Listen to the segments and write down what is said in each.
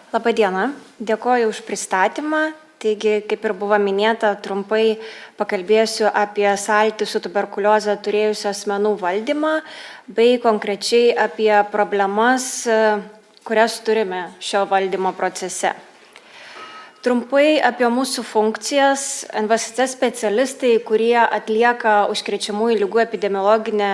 Labadiena, dėkoju už pristatymą. Taigi, kaip ir buvo minėta, trumpai pakalbėsiu apie sąlytį su tuberkulioze turėjusių asmenų valdymą, bei konkrečiai apie problemas, kurias turime šio valdymo procese. Trumpai apie mūsų funkcijas. NVSC specialistai, kurie atlieka užkrečiamųjų ligų epidemiologinę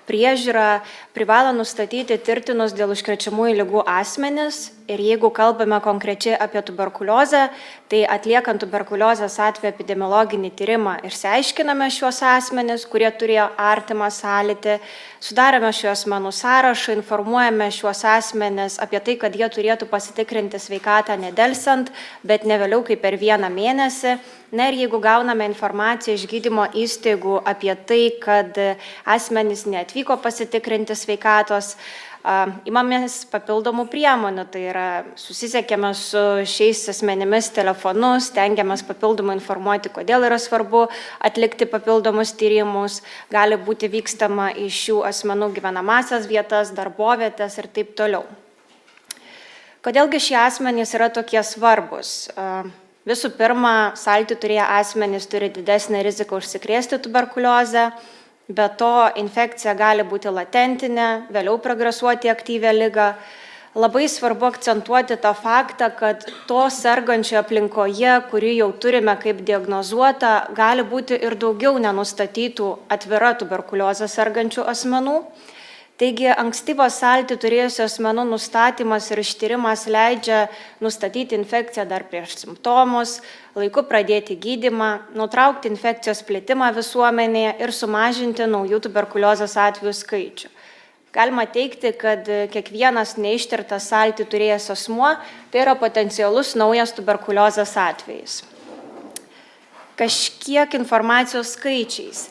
priežiūrą, privalo nustatyti tirtinus dėl užkrečiamųjų ligų asmenis. Ir jeigu kalbame konkrečiai apie tuberkuliozę, tai atliekant tuberkuliozės atveju epidemiologinį tyrimą išsiaiškiname šiuos asmenis, kurie turėjo artimą sąlytį, sudarome šių asmenų sąrašą, informuojame šiuos asmenis apie tai, kad jie turėtų pasitikrinti sveikatą nedelsiant, bet ne vėliau kaip per 1 mėnesį. Na ir jeigu gauname informaciją iš gydymo įstaigų apie tai, kad asmenys neatvyko pasitikrinti sveikatos, imamės papildomų priemonių, tai yra susisiekėme su šiais asmenimis telefonu, stengiamės papildomai informuoti, kodėl yra svarbu atlikti papildomus tyrimus, gali būti vykstama į šių asmenų gyvenamasias vietas, darbovietės ir taip toliau. Kodėlgi šie asmenys yra tokie svarbus? Visų pirma, sąlytį turėję asmenys turi didesnę riziką užsikrėsti tuberkuliozę. Be to, infekcija gali būti latentinė, vėliau progresuoti aktyvią ligą. Labai svarbu akcentuoti tą faktą, kad to sergančio aplinkoje, kurį jau turime kaip diagnozuota, gali būti ir daugiau nenustatytų atvira tuberkuliozę sergančių asmenų. Taigi, ankstyvo sąlytį turėjusių asmenų nustatymas ir ištyrimas leidžia nustatyti infekciją dar prieš simptomus, laiku pradėti gydymą, nutraukti infekcijos plitimą visuomenėje ir sumažinti naujų tuberkuliozės atvejų skaičių. Galima teigti, kad kiekvienas neištirtas sąlytį turėjęs asmuo tai yra potencialus naujas tuberkuliozės atvejis. Kažkiek informacijos skaičiais.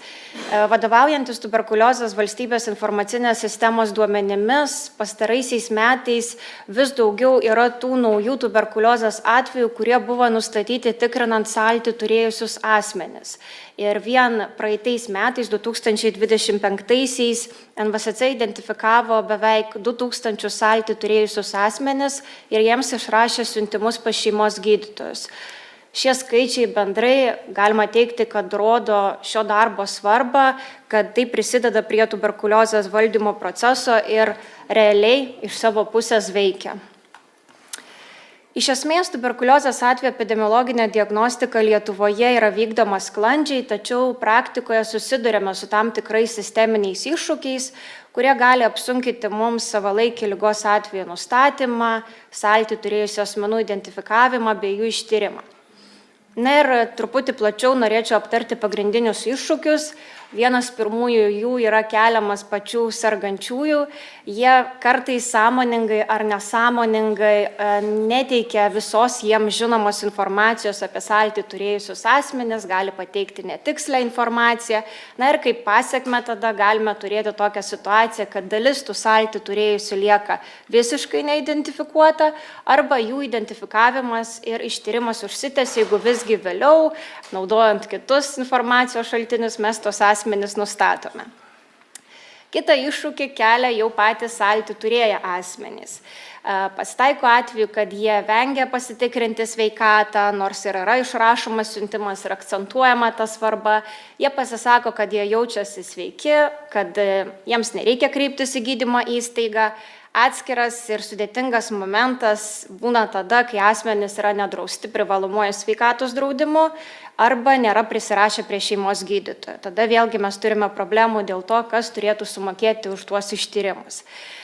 Vadovaujantis tuberkuliozės valstybės informacinės sistemos duomenimis, pastaraisiais metais vis daugiau yra tų naujų tuberkuliozės atvejų, kurie buvo nustatyti tikrinant sąlytį turėjusius asmenis. Ir vien praeitais metais, 2025-aisiais, NVSC identifikavo beveik 2000 sąlytį turėjusius asmenis ir jiems išrašė siuntimus pas šeimos gydytojus. Šie skaičiai bendrai galima teigti, kad rodo šio darbo svarbą, kad tai prisideda prie tuberkuliozės valdymo proceso ir realiai iš savo pusės veikia. Iš esmės, tuberkuliozės atveju epidemiologinė diagnostika Lietuvoje yra vykdoma sklandžiai, tačiau praktikoje susidurėme su tam tikrais sisteminiais iššūkiais, kurie gali apsunkinti mums savalaikį ligos atveju nustatymą, sąlytį turėjusių asmenų identifikavimą bei jų ištyrimą. Na ir truputį plačiau norėčiau aptarti pagrindinius iššūkius. Vienas pirmųjų jų yra keliamas pačių sergančiųjų. Jie kartais sąmoningai ar nesąmoningai neteikia visos jiems žinomos informacijos apie sąlytį turėjusius asmenis, gali pateikti netikslę informaciją. Na ir kaip pasekmę tada galime turėti tokią situaciją, kad dalis tų sąlytį turėjusių lieka visiškai neidentifikuota arba jų identifikavimas ir ištyrimas užsitęsia, jeigu visgi vėliau, naudojant kitus informacijos šaltinius, mes tos asmenis nustatome. Kita iššūkį kelia jau patys sąlytį turėję asmenys. Pasitaiko atveju, kad jie vengia pasitikrinti sveikatą, nors ir yra išrašomas siuntimas ir akcentuojama ta svarba. Jie pasisako, kad jie jaučiasi sveiki, kad jiems nereikia kreiptis į gydymo įstaigą. Atskiras ir sudėtingas momentas būna tada, kai asmenys yra nedrausti privalomuoju sveikatos draudimu arba nėra prisirašę prie šeimos gydytojo. Tada vėlgi mes turime problemų dėl to, kas turėtų sumokėti už tuos ištyrimus.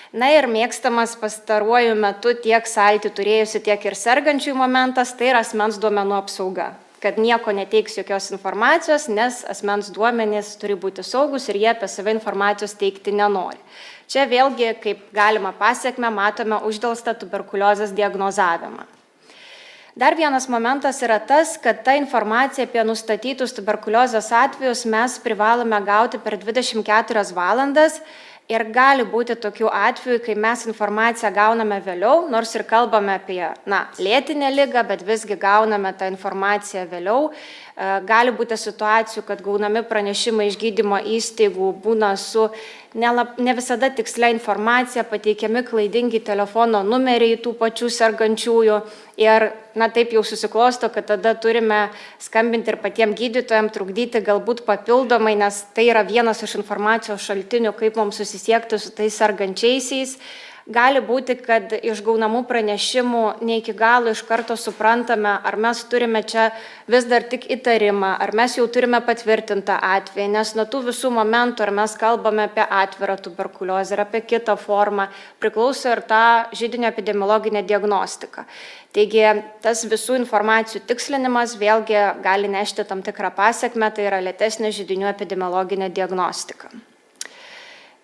Na ir mėgstamas pastaruoju metu tiek sąlytį turėjusi, tiek ir sergančiųjų momentas, tai yra asmens duomenų apsauga. Kad nieko neteiks jokios informacijos, nes asmens duomenys turi būti saugus ir jie apie save informacijos teikti nenori. Čia vėlgi, kaip galima pasekmę, matome uždelstą tuberkuliozės diagnozavimą. Dar vienas momentas yra tas, kad ta informacija apie nustatytus tuberkuliozės atvejus mes privalome gauti per 24 valandas. Ir gali būti tokių atvejų, kai mes informaciją gauname vėliau, nors ir kalbame apie lėtinę ligą, bet visgi gauname tą informaciją vėliau. Gali būti situacijų, kad gaunami pranešimai iš gydymo įstaigų būna su ne visada tikslia informacija, pateikiami klaidingi telefono numeriai tų pačių sergančiųjų ir taip jau susiklosto, kad tada turime skambinti ir patiems gydytojams, trukdyti galbūt papildomai, nes tai yra vienas iš informacijos šaltinių, kaip mums susisiekti su tais sergančiaisiais. Gali būti, kad iš gaunamų pranešimų ne iki galo iš karto suprantame, ar mes turime čia vis dar tik įtarimą, ar mes jau turime patvirtintą atvejį, nes nuo tų visų momentų, ar mes kalbame apie atvirą tuberkuliozę ar apie kitą formą, priklauso ir ta židinio epidemiologinė diagnostika. Taigi tas visų informacijų tikslinimas vėlgi gali nešti tam tikrą pasekmę, tai yra lėtesnė židinių epidemiologinė diagnostika.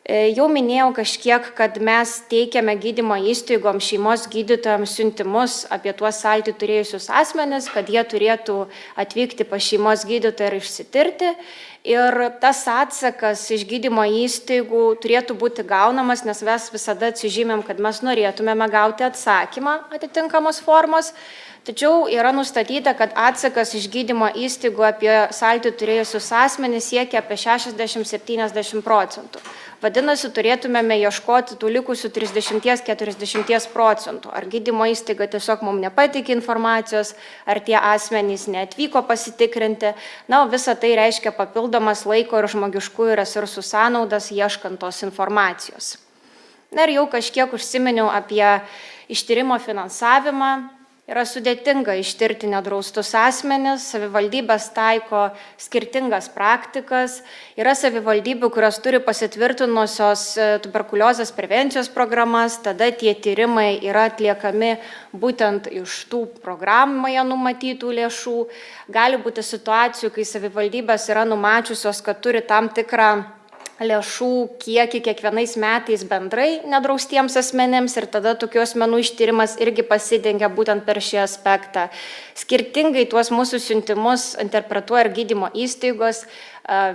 Jau minėjau kažkiek, kad mes teikiame gydymo įstaigom šeimos gydytojams siuntimus apie tuos sąlytį turėjusius asmenis, kad jie turėtų atvykti pas šeimos gydytoją ir išsitirti. Ir tas atsakas iš gydymo įstaigų turėtų būti gaunamas, nes mes visada atsižymėm, kad mes norėtumėme gauti atsakymą atitinkamos formos. Tačiau yra nustatyta, kad atsakas iš gydymo įstaigų apie sąlytį turėjusius asmenis siekia apie 60–70%. Vadinasi, turėtumėme ieškoti tų likusių 30–40%. Ar gydymo įstaiga tiesiog mums nepateikė informacijos, ar tie asmenys neatvyko pasitikrinti. Visa tai reiškia papildomas laiko ir žmogiškųjų resursų sąnaudas ieškant tos informacijos. Ir jau kažkiek užsiminiau apie ištyrimo finansavimą. Yra sudėtinga ištirti nedraustus asmenis, savivaldybės taiko skirtingas praktikas, yra savivaldybių, kurios turi pasitvirtinusios tuberkuliozės prevencijos programas, tada tie tyrimai yra atliekami būtent iš tų programoje numatytų lėšų. Gali būti situacijų, kai savivaldybės yra numačiusios, kad turi tam tikrą lėšų kiekį kiekvienais metais bendrai nedraustiems asmenėms ir tada tokių asmenų ištyrimas irgi pasidengia būtent per šį aspektą. Skirtingai tuos mūsų siuntimus interpretuoja ir gydymo įstaigos.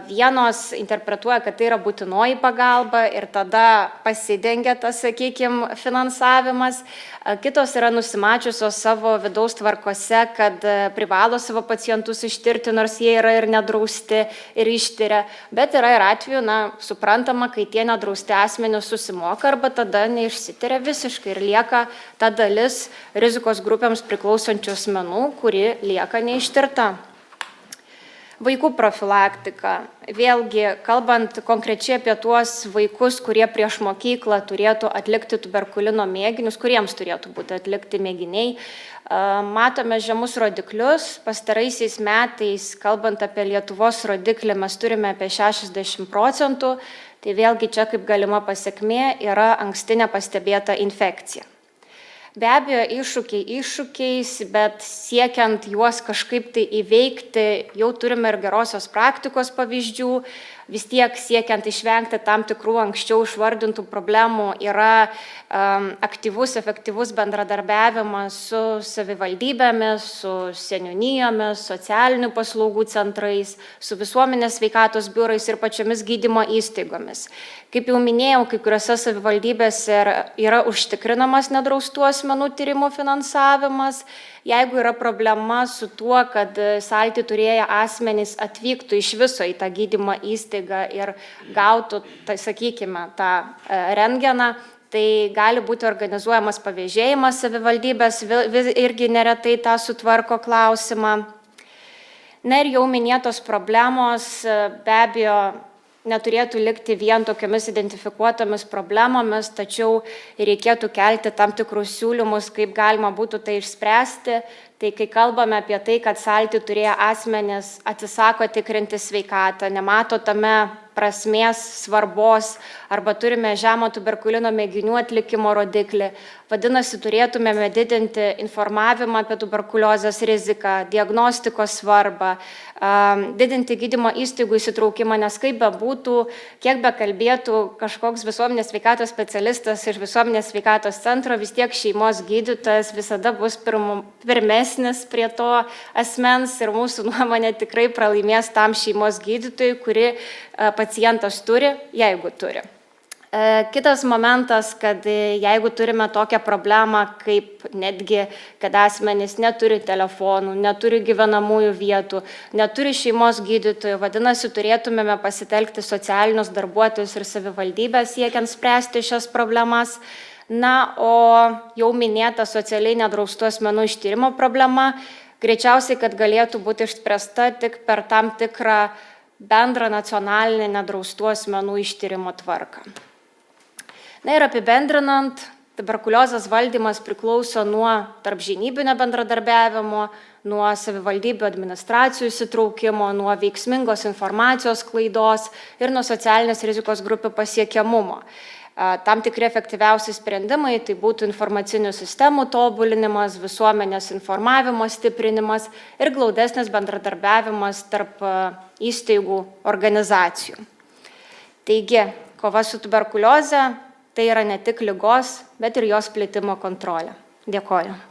Vienos interpretuoja, kad tai yra būtinoji pagalba ir tada pasidengia tas, sakykime, finansavimas. Kitos yra nusimačiusios savo vidaus tvarkose, kad privalo savo pacientus ištirti, nors jie yra ir nedrausti ir ištiria. Bet yra ir atveju, suprantama, kai tie nedrausti asmenys susimoka arba tada neišsitiria visiškai ir lieka ta dalis rizikos grupėms priklausančių asmenų, kuri lieka neištirta. Vaikų profilaktika. Vėlgi, kalbant konkrečiai apie tuos vaikus, kurie prieš mokyklą turėtų atlikti tuberkulino mėginius, kuriems turėtų būti atlikti mėginiai, matome žemus rodiklius. Pastaraisiais metais, kalbant apie Lietuvos rodiklį, mes turime apie 60%. Tai vėlgi čia kaip galima pasekmė yra anksti nepastebėta infekcija. Be abejo, iššūkiai iššūkiais, bet siekiant juos kažkaip tai įveikti, jau turime ir gerosios praktikos pavyzdžių. Vis tiek siekiant išvengti tam tikrų anksčiau išvardintų problemų yra aktyvus, efektyvus bendradarbiavimas su savivaldybėmis, su seniūnijomis, socialinių paslaugų centrais, su visuomenės sveikatos biurais ir pačiomis gydymo įstaigomis. Kaip jau minėjau, kai kuriuose savivaldybėse yra užtikrinamas nedraustų asmenų tyrimų finansavimas. Jeigu yra problema su tuo, kad sąlytį turėję asmenys atvyktų iš viso į tą gydymo įstaigą ir gautų, sakykime, tą rentgeną, tai gali būti organizuojamas pavėžėjimas savivaldybės, irgi neretai tą sutvarko klausimą. Ir jau minėtos problemos be abejo neturėtų likti vien tokiamis identifikuotomis problemomis, tačiau reikėtų kelti tam tikrus siūlymus, kaip galima būtų tai išspręsti. Tai kai kalbame apie tai, kad sąlytį turėję asmenys atsisako tikrinti sveikatą, nemato tame prasmės, svarbos, arba turime žemą tuberkulino mėginių atlikimo rodiklį, vadinasi, turėtumėme didinti informavimą apie tuberkuliozės riziką, diagnostikos svarbą, didinti gydymo įstaigų įsitraukimą, nes kaip bebūtų, kiek bekalbėtų kažkoks visuomenės sveikatos specialistas iš visuomenės sveikatos centro, vis tiek šeimos gydytojas visada bus pirmesnis prie to asmens ir mūsų nuomonė tikrai pralaimės tam šeimos gydytojui, kuri pacientas turi, jeigu turi. Kitas momentas, kad jeigu turime tokią problemą, kaip netgi, kad asmenys neturi telefonų, neturi gyvenamųjų vietų, neturi šeimos gydytojų, vadinasi, turėtumėme pasitelkti socialinius darbuotojus ir savivaldybės siekiant spręsti šias problemas. Na, o jau minėta socialiai nedraustų asmenų ištyrimo problema, greičiausiai, kad galėtų būti išspręsta tik per tam tikrą bendrą nacionalinę nedraustų asmenų ištyrimo tvarką. Na ir apibendrinant, tuberkuliozės valdymas priklauso nuo tarpžinybinio bendradarbiavimo, nuo savivaldybių administracijų įsitraukimo, nuo veiksmingos informacijos sklaidos ir nuo socialinės rizikos grupių pasiekiamumo. Tam tikri efektyviausi sprendimai tai būtų informacinių sistemų tobulinimas, visuomenės informavimo stiprinimas ir glaudesnis bendradarbiavimas tarp įstaigų organizacijų. Taigi, kova su tuberkulioze tai yra ne tik ligos, bet ir jos plitimo kontrolė. Dėkoju.